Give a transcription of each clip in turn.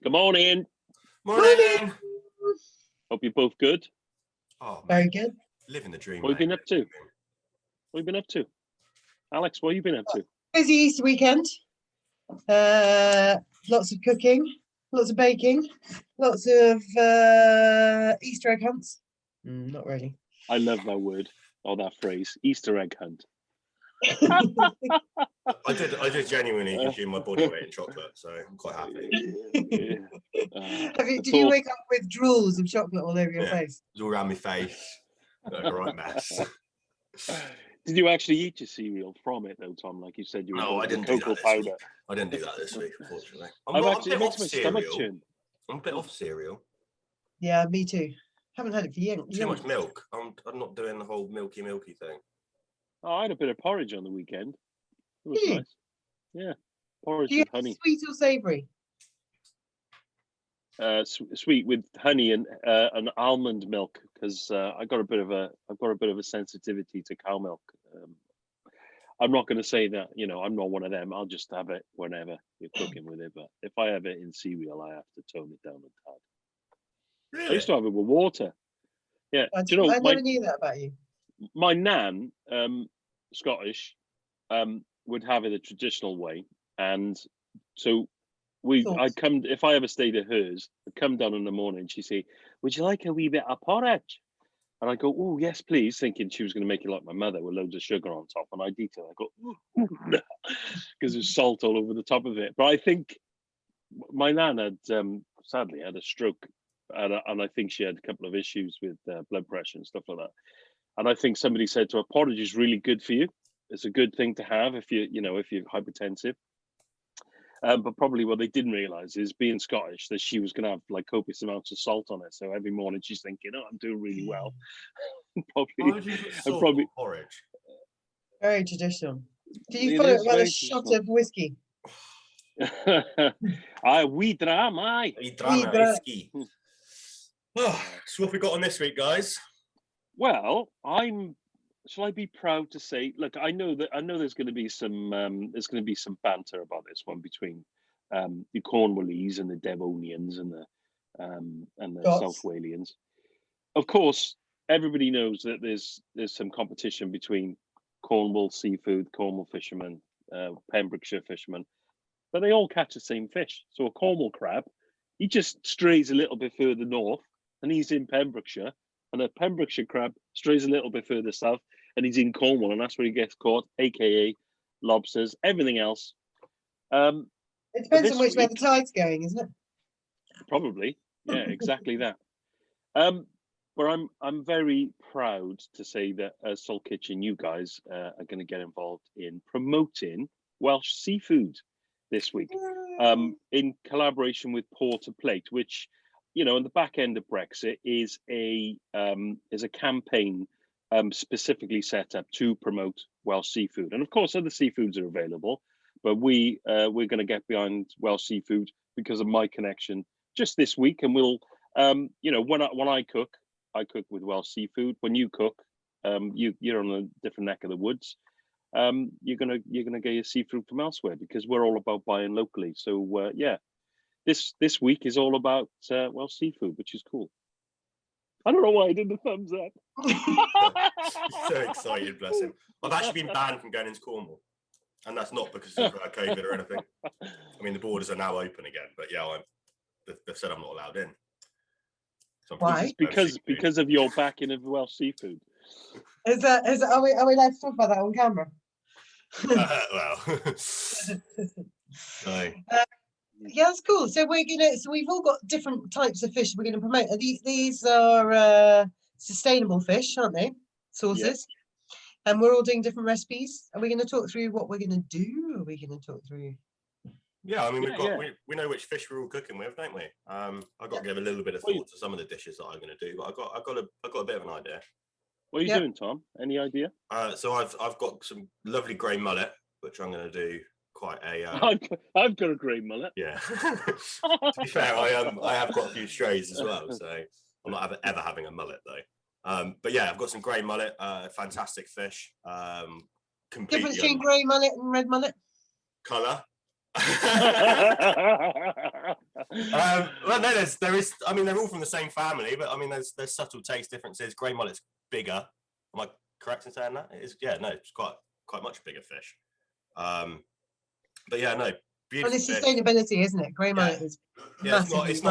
Good morning. Morning. Hope you're both good. Oh, Very mate, good. living the dream. What have you been mate. up to? What have you been up to? Alex, what have you been up to? Busy Easter weekend. Lots of cooking, lots of baking, lots of Easter egg hunts. Not really. I love that word or that phrase, Easter egg hunt. I did genuinely consume my body weight in chocolate, so I'm quite happy. Did you wake up with drools of chocolate all over your Yeah. face? It was all around my face. Like a right mess. Did you actually eat your cereal from it though, Tom? Like you said, you were No, I doing didn't do cocoa that this powder. week. I didn't do that this week, unfortunately. I've I'm actually, a it bit makes off my stomach cereal. churn. I'm a bit off cereal. Yeah, me too. Haven't had it for years. Too much milk. I'm not doing the whole milky thing. Oh, I had a bit of porridge on the weekend. It was Did you? nice. Yeah, porridge Do you with have honey. sweet or savoury? Sweet with honey and almond milk because I've got a bit of a sensitivity to cow milk. I'm not going to say that I'm not one of them. I'll just have it whenever you're cooking with it. But if I have it in cereal, I have to tone it down a tad. Really? I used to have it with water. Yeah, I do you know never knew that about you. my nan, Scottish, would have it the traditional way, and so I'd come if I ever stayed at hers. I'd come down in the morning. She'd say, "Would you like a wee bit of porridge?" And I go, "Oh yes, please," thinking she was going to make it like my mother with loads of sugar on top. And I'd eat it. I go, "No," because there's salt all over the top of it. But I think my nan had sadly had a stroke, and I think she had a couple of issues with blood pressure and stuff like that. And I think somebody said to her, "Porridge is really good for you. It's a good thing to have if if you're hypertensive." But probably what they didn't realise is, being Scottish, that she was going to have like copious amounts of salt on it. So every morning she's thinking, "Oh, I'm doing really well." Why would you put salt probably on porridge? Very traditional. Do you It follow is it with very a shot traditional. of whiskey? We dram, aye. You drama dra- whiskey. Oh, so what we got on this week, guys? Well, shall I be proud to say? Look, I know there's going to be some banter about this one between the Cornwallese and the Devonians and the South Scots. Walians. Of course, everybody knows that there's some competition between Cornwall seafood, Cornwall fishermen, Pembrokeshire fishermen, but they all catch the same fish. So a Cornwall crab, he just strays a little bit further north, and he's in Pembrokeshire. And a Pembrokeshire crab strays a little bit further south, and he's in Cornwall, and that's where he gets caught, aka lobsters, everything else. It depends on which way week- the tide's going, isn't it? Probably, yeah, exactly that. But I'm very proud to say that as Salt Kitchen, you guys are going to get involved in promoting Welsh seafood this week, in collaboration with Port to Plate, which, in the back end of Brexit is a campaign specifically set up to promote Welsh seafood. And of course, other seafoods are available, but we're going to get behind Welsh seafood because of my connection just this week. And we'll, when I cook with Welsh seafood. When you cook, you're on a different neck of the woods. You're gonna get your seafood from elsewhere because we're all about buying locally. So yeah. This week is all about Welsh seafood, which is cool. I don't know why I did the thumbs up. He's so excited, bless him. I've actually been banned from going into Cornwall, and that's not because of COVID or anything. I mean, the borders are now open again, but yeah, they've said I'm not allowed in. So Why? Because of your backing of Welsh seafood. Are we allowed to talk about that on camera? Well, no. Yeah, that's cool. So we've all got different types of fish we're gonna promote. These are sustainable fish, aren't they? Sources. Yeah. And we're all doing different recipes. Are we going to talk through what we're going to do? Or are we going to talk through? Yeah, I mean, we know which fish we're all cooking with, don't we? I've got to give a little bit of thought to some of the dishes that I'm going to do, but I've got a bit of an idea. What are you doing, Tom? Any idea? So I've got some lovely grey mullet, which I'm going to do quite a. I've got a grey mullet. Yeah. To be fair, I have got a few strays as well, so I'm not ever having a mullet though. But yeah, I've got some grey mullet, fantastic fish. Difference between grey mullet and red mullet? Colour. Well, no, there is. I mean, they're all from the same family, but I mean, there's subtle taste differences. Grey mullet's bigger. Am I correct in saying that? It is. Yeah, no, it's quite much bigger fish. But yeah, no, And beautiful it's fish. sustainability, isn't it? Grey mullet is Yeah, massively it's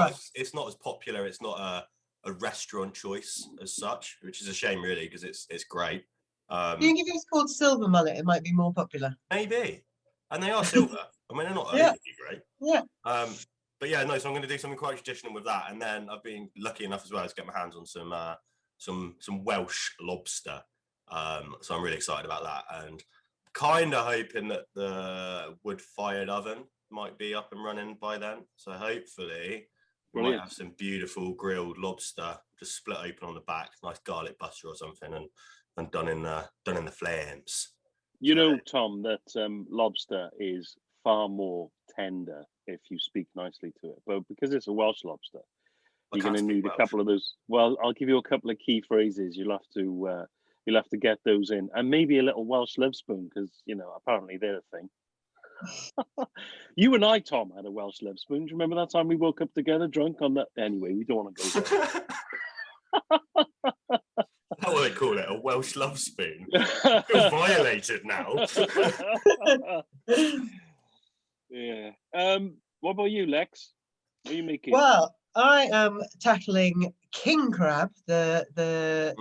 not as popular. It's not a restaurant choice as such, which is a shame, really, because it's great. Do you think if it was called silver mullet, it might be more popular? Maybe, and they are silver. I mean, they're not Yeah. overly great. Yeah. But yeah, no. So I'm going to do something quite traditional with that, and then I've been lucky enough as well to get my hands on some Welsh lobster. So I'm really excited about that, and kind of hoping that the wood-fired oven might be up and running by then. So hopefully we might have some beautiful grilled lobster, just split open on the back, nice garlic butter or something, and done in the flames. You know, Tom, that lobster is far more tender if you speak nicely to it. But because it's a Welsh lobster, you're going to need a couple of those. Well, I'll give you a couple of key phrases. You'll have to get those in, and maybe a little Welsh love spoon, because apparently they're a thing. You and I, Tom, had a Welsh love spoon. Do you remember that time we woke up together drunk on that? Anyway, we don't want to go there. How will they call it? A Welsh love spoon? I feel violated now. Yeah. What about you, Lex? What are you making? Well, I am tackling king crab, the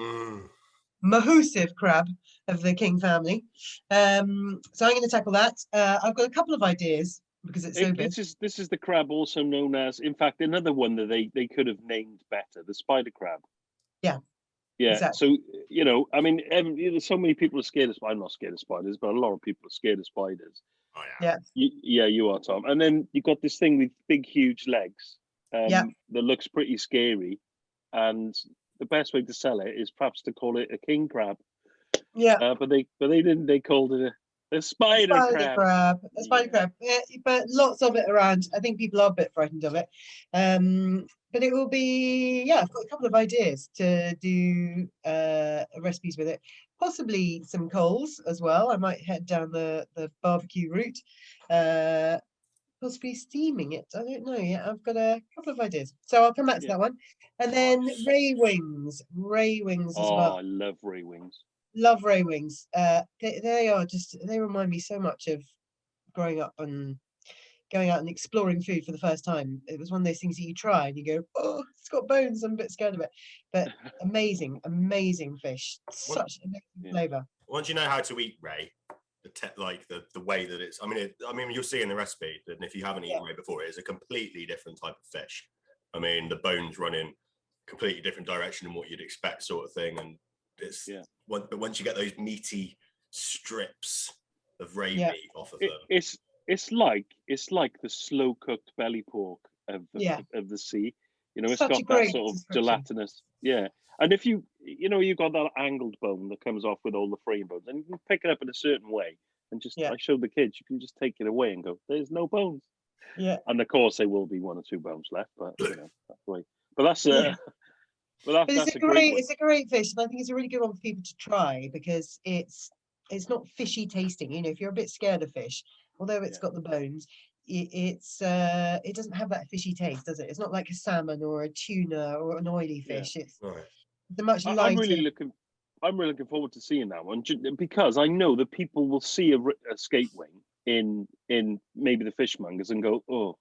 mahoosive crab of the king family. So I'm going to tackle that. I've got a couple of ideas because it's so big. This is the crab also known as, in fact, another one that they could have named better, the spider crab. Yeah. Yeah. Exactly. So, I mean, so many people are scared of spiders. I'm not scared of spiders, but a lot of people are scared of spiders. Oh, yeah. Yeah. You are, Tom. And then you've got this thing with big, huge legs that looks pretty scary. And the best way to sell it is perhaps to call it a king crab. Yeah. But they didn't. They called it a spider crab. A spider crab. Yeah, but lots of it around. I think people are a bit frightened of it. But it will be, I've got a couple of ideas to do recipes with it. Possibly some coals as well. I might head down the barbecue route. Possibly steaming it. I don't know yet. I've got a couple of ideas. So I'll come back to that one. And then ray wings. Ray wings as well. Oh, I love ray wings. Love ray wings. They remind me so much of growing up and going out and exploring food for the first time. It was one of those things that you try and you go, oh, it's got bones, I'm a bit scared of it. But amazing fish. Such amazing flavour. Once you know how to eat ray, the way that it's, I mean you'll see in the recipe, and if you haven't eaten ray before, it is a completely different type of fish. I mean, the bones run in completely different direction than what you'd expect, sort of thing, and it's but once you get those meaty strips of ray meat off of them, it's like the slow cooked belly pork of the sea. It's got that sort of gelatinous. Yeah. And if you've got that angled bone that comes off with all the frame bones, and you can pick it up in a certain way, and I showed the kids, you can just take it away and go, there's no bones. Yeah. And of course there will be 1 or 2 bones left, but that's the way. But that's it's a great fish, and I think it's a really good one for people to try because it's not fishy tasting. If you're a bit scared of fish, although it's got the bones, it doesn't have that fishy taste, does it? It's not like a salmon or a tuna or an oily fish. It's a much lighter. I'm really looking forward to seeing that one, because I know that people will see a skate wing in maybe the fishmongers and go, oh,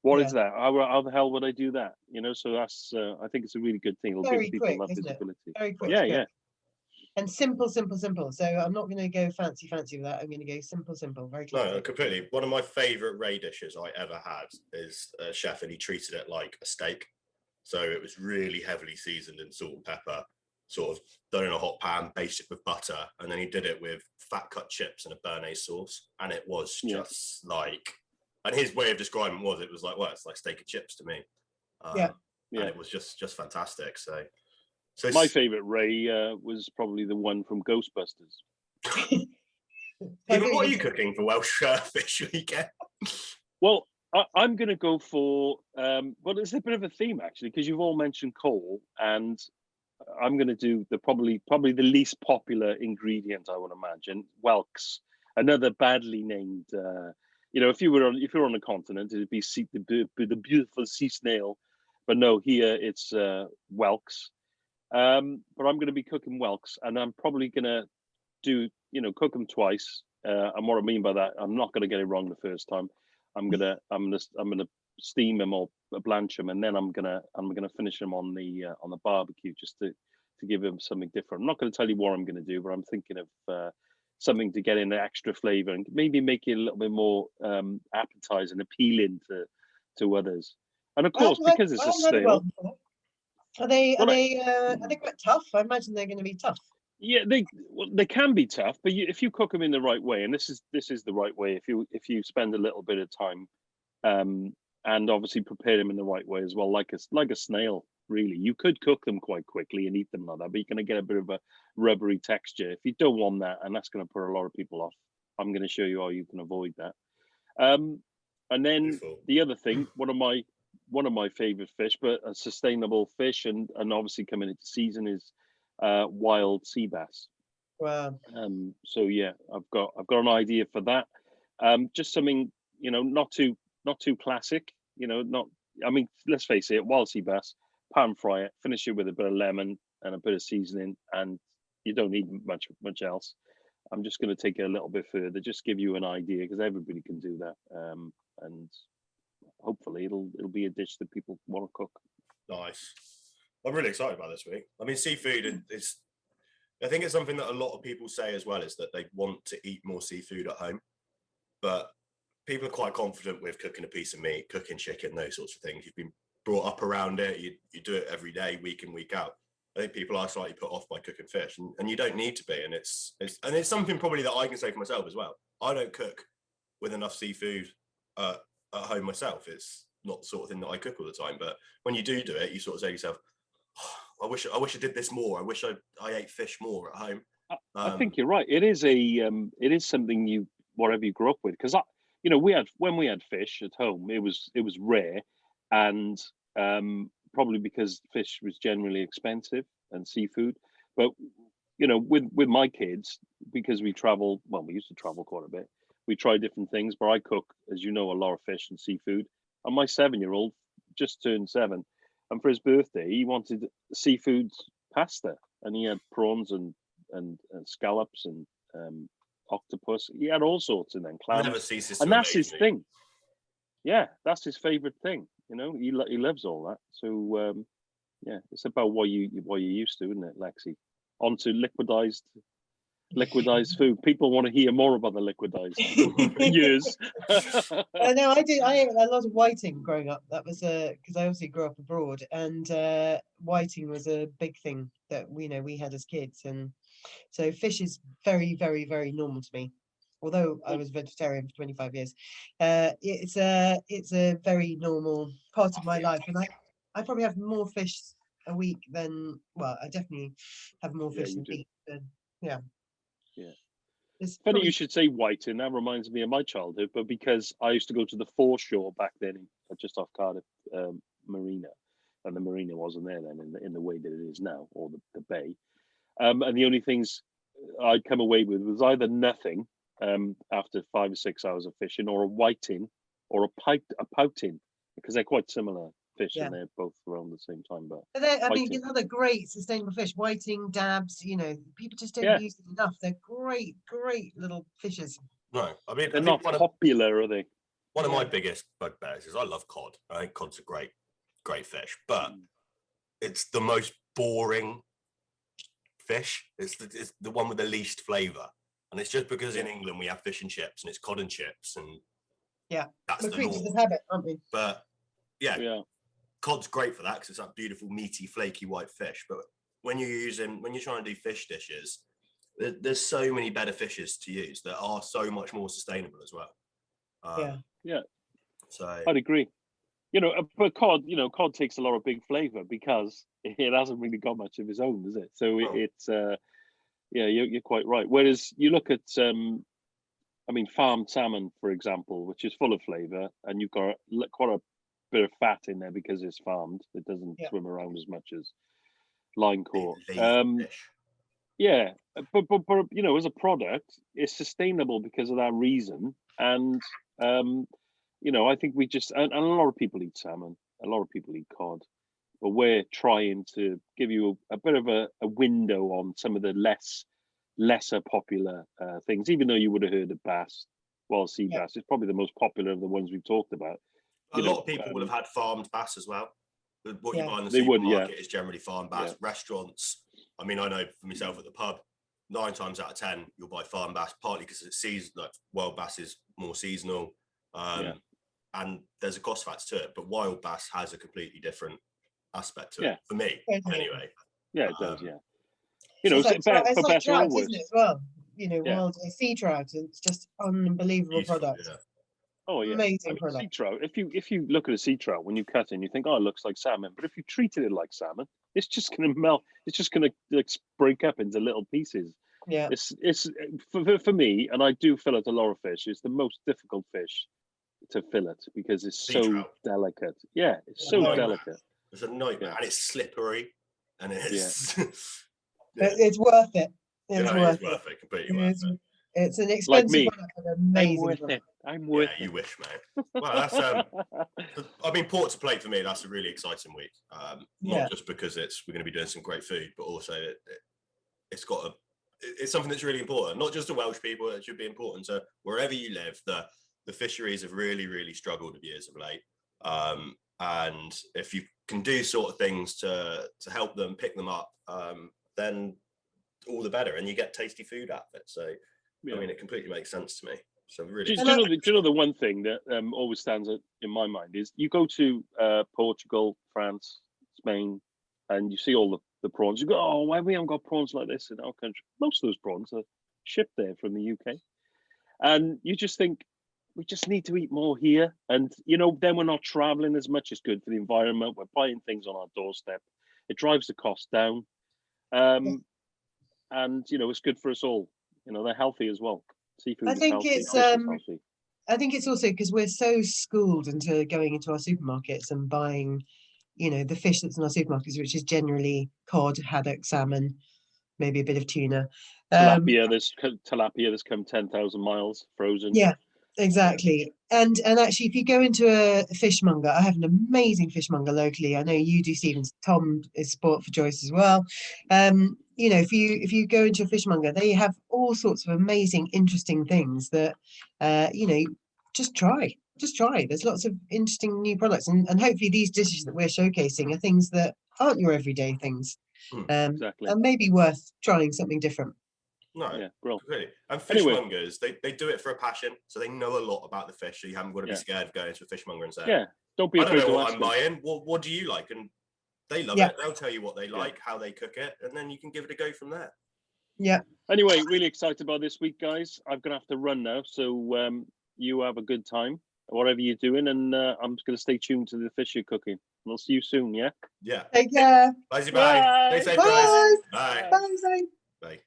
what is that? How the hell would I do that? So that's I think it's a really good thing. It'll give people that visibility. Very quick. Yeah. And simple. So I'm not going to go fancy with that. I'm going to go simple, very close. No, completely. One of my favourite ray dishes I ever had is a chef, and he treated it like a steak. So it was really heavily seasoned in salt and pepper, sort of done in a hot pan, basted with butter, and then he did it with fat cut chips and a béarnaise sauce, and it was just like. And his way of describing it was like, well, it's like steak and chips to me. And it was just fantastic. So my favourite ray was probably the one from Ghostbusters. Even what are you cooking for Welsh fish weekend? Well, I'm going to go for, it's a bit of a theme actually, because you've all mentioned coal, and I'm going to do probably the least popular ingredient, I would imagine, whelks, another badly named You know, if you're on a continent, it'd be the beautiful sea snail, but no, here it's whelks. But I'm going to be cooking whelks, and I'm probably going to cook them twice. And what I mean by that, I'm not going to get it wrong the first time. I'm gonna steam them or blanch them, and then I'm gonna finish them on the barbecue just to give them something different. I'm not going to tell you what I'm going to do, but I'm thinking of something to get in the extra flavor and maybe make it a little bit more appetizing, appealing to others. And of course, because it's a snail. Are they quite tough? I imagine they're going to be tough. Yeah, they can be tough, but if you cook them in the right way, and this is the right way, if you spend a little bit of time, and obviously prepare them in the right way as well, like a snail. Really, you could cook them quite quickly and eat them like that, but you're going to get a bit of a rubbery texture. If you don't want that, and that's going to put a lot of people off, I'm going to show you how you can avoid that. And then Beautiful. The other thing, one of my favorite fish, but a sustainable fish, and obviously coming into season, is wild sea bass. Wow. So yeah, I've got an idea for that. Just something, not too classic. I mean, let's face it, wild sea bass, pan fry it, finish it with a bit of lemon and a bit of seasoning, and you don't need much else. I'm just going to take it a little bit further, just give you an idea, because everybody can do that, and hopefully it'll be a dish that people want to cook. Nice. I'm really excited about this week. I mean, seafood is. I think it's something that a lot of people say as well, is that they want to eat more seafood at home, but people are quite confident with cooking a piece of meat, cooking chicken, those sorts of things. You've been brought up around it. You do it every day, week in, week out. I think people are slightly put off by cooking fish, and you don't need to be. And it's something probably that I can say for myself as well. I don't cook with enough seafood at home myself. It's not the sort of thing that I cook all the time. But when you do it, you sort of say to yourself, oh, I wish I did this more. I wish I ate fish more at home. I think you're right. It is something whatever you grew up with, because when we had fish at home, it was rare, and probably because fish was generally expensive and seafood. But with my kids, because we used to travel quite a bit. We try different things, but I cook, as you know, a lot of fish and seafood. And my 7-year-old just turned 7, and for his birthday, he wanted seafood pasta, and he had prawns and scallops and octopus. He had all sorts, and then clams. Never ceases And to that's his amaze me. thing. Yeah, that's his favorite thing. He loves all that. So yeah, it's about what you're used to, isn't it, Lexi? On to liquidized food. People want to hear more about the liquidized years. I know I did. I ate a lot of whiting growing up. That was because I obviously grew up abroad, and whiting was a big thing that we had as kids, and so fish is very, very, very normal to me. Although I was vegetarian for 25 years, it's a very normal part of my life, and I probably have more fish a week than I definitely have more fish than meat. Yeah. It's Funny probably... you should say whiting. That reminds me of my childhood, but because I used to go to the foreshore back then, just off Cardiff Marina, and the marina wasn't there then in the way that it is now, or the bay. And the only things I'd come away with was either nothing after 5 or 6 hours of fishing, or a whiting, or a pouting, because they're quite similar fish, and they're both around the same time. But I mean, another great sustainable fish, whiting, dabs. People just don't use it enough. They're great little fishes. No, I mean, they're not popular, are they? One of my biggest bugbears is I love cod. I think cod's a great fish, but it's the most boring fish. It's the one with the least flavour, and it's just because in England we have fish and chips, and it's cod and chips, and that's we're the creatures norm. of habit, aren't we? But cod's great for that because it's that beautiful, meaty, flaky white fish. But when you're trying to do fish dishes, there's so many better fishes to use that are so much more sustainable as well. So I'd agree. But cod takes a lot of big flavour because it hasn't really got much of its own, does it? So it's you're quite right. Whereas you look at farmed salmon, for example, which is full of flavour, and you've got quite a bit of fat in there because it's farmed. It doesn't swim around as much as line caught. But as a product, it's sustainable because of that reason, and You know, I think we just and a lot of people eat salmon, a lot of people eat cod, but we're trying to give you a bit of a window on some of the lesser popular things. Even though you would have heard of bass, wild sea bass is probably the most popular of the ones we've talked about. A lot of people will have had farmed bass as well. What you buy in the supermarket is generally farmed bass. Restaurants, I mean, I know for myself at the pub, 9 times out of 10 you'll buy farmed bass, partly because it's seasonal. Like wild bass is more seasonal, and there's a cost factor to it. But wild bass has a completely different aspect to it for me, anyway. Yeah, it does. You so know, it's like, it's like trout, isn't it, as well? You know, wild sea trout. It's just unbelievable Beautiful, product. Oh yeah, amazing product. Sea trout. If you look at a sea trout when you cut it, and you think, oh, it looks like salmon, but if you treated it like salmon, it's just going to melt. It's just going to like break up into little pieces. Yeah, it's for me, and I do fillet a lot of fish. It's the most difficult fish to fillet because it's so delicate. Yeah, it's so delicate. It's a nightmare, and it's slippery, and it's it's worth it. It's worth it. Completely worth it. It's an expensive product, but amazing. I'm worth it. You wish, mate. Well, that's I mean, port to plate for me. That's a really exciting week. Not just because we're going to be doing some great food, but also it's something that's really important. Not just to Welsh people. It should be important to wherever you live. The fisheries have really, really struggled of years of late. And if you can do sort of things to help them pick them up, then all the better, and you get tasty food out of it. So. I mean, it completely makes sense to me. So really, do you know the one thing that always stands out in my mind is you go to Portugal, France, Spain, and you see all the prawns. You go, oh, why we haven't got prawns like this in our country? Most of those prawns are shipped there from the UK, and you just think we just need to eat more here. And you know, then we're not traveling as much. It's good for the environment. We're buying things on our doorstep. It drives the cost down, and you know, it's good for us all. You know, they're healthy as well. Seafood I think is healthy. I think it's also because we're so schooled into going into our supermarkets and buying, you know, the fish that's in our supermarkets, which is generally cod, haddock, salmon, maybe a bit of tuna. Tilapia that's come 10,000 miles frozen. Yeah, exactly. And actually, if you go into a fishmonger, I have an amazing fishmonger locally. I know you do, Stephen. Tom is sport for Joyce as well. You know, if you go into a fishmonger, they have all sorts of amazing, interesting things that, you know, just try. There's lots of interesting new products, and hopefully these dishes that we're showcasing are things that aren't your everyday things, exactly, and maybe worth trying something different. No, yeah, bro. Really. And fishmongers, they do it for a passion, so they know a lot about the fish. So you haven't got to be scared of going to a fishmonger and saying, don't be afraid I don't know to what ask I'm buying. What do you like? And they love it. They'll tell you what they like, how they cook it, and then you can give it a go from there. Yeah. Anyway, really excited about this week, guys. I'm gonna have to run now, so you have a good time, whatever you're doing, and I'm just gonna stay tuned to the fish you're cooking. We'll see you soon. Yeah. Yeah. Take care. Bye. Stay safe, guys. Bye. Bye. Bye.